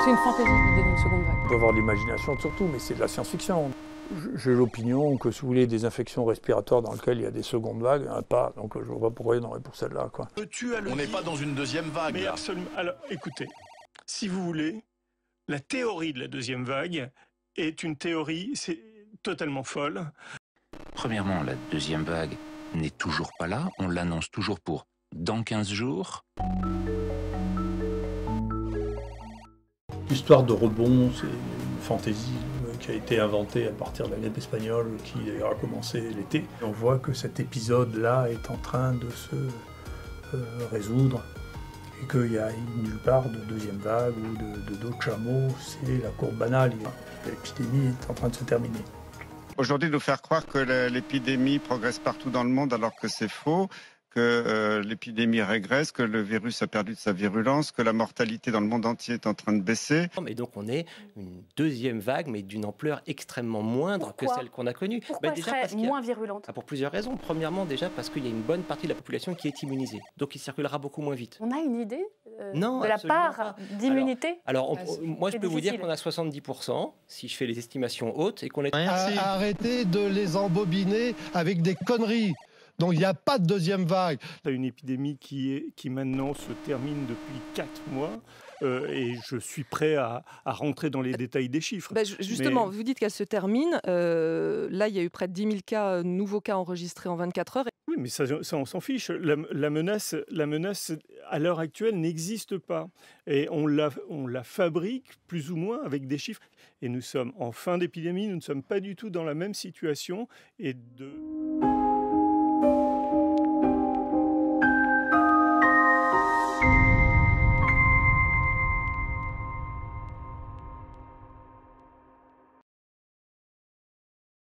C'est une fantaisie l'idée d'une seconde vague. On peut avoir de l'imagination surtout, mais c'est de la science-fiction. J'ai l'opinion que si vous voulez des infections respiratoires dans lesquelles il y a des secondes vagues, il n'y en a pas. Donc je ne vois pas pourquoi il y en aurait pour celle-là, quoi. On n'est pas dans une deuxième vague. Mais là. absolument. Alors, écoutez, si vous voulez, la théorie de la deuxième vague est une théorie, c'est totalement folle. Premièrement, la deuxième vague n'est toujours pas là. On l'annonce toujours pour dans 15 jours. L'histoire de rebond, c'est une fantaisie qui a été inventée à partir de la grippe espagnole, qui d'ailleurs a commencé l'été. On voit que cet épisode-là est en train de se résoudre et qu'il n'y a nulle part de deuxième vague ou d'autres chameaux. C'est la courbe banale. L'épidémie est en train de se terminer. Aujourd'hui, nous faire croire que l'épidémie progresse partout dans le monde alors que c'est faux, que l'épidémie régresse, que le virus a perdu de sa virulence, que la mortalité dans le monde entier est en train de baisser. Et donc on est une deuxième vague, mais d'une ampleur extrêmement moindre que celle qu'on a connue. Pourquoi elle serait moins virulente? Pour plusieurs raisons. Premièrement, déjà parce qu'il y a une bonne partie de la population qui est immunisée, donc il circulera beaucoup moins vite. On a une idée non, de la part d'immunité? Moi je peux vous dire qu'on a 70%, si je fais les estimations hautes, et qu'on est... Arrêtez de les embobiner avec des conneries. Donc il n'y a pas de deuxième vague. Il y a une épidémie qui maintenant se termine depuis 4 mois. Et je suis prêt à rentrer dans les détails des chiffres. Justement, vous dites qu'elle se termine. Là, il y a eu près de 10 000 cas, nouveaux cas enregistrés en 24 heures. Oui, mais ça on s'en fiche. La menace, à l'heure actuelle, n'existe pas. Et on la fabrique plus ou moins avec des chiffres. Et nous sommes en fin d'épidémie, nous ne sommes pas du tout dans la même situation. Et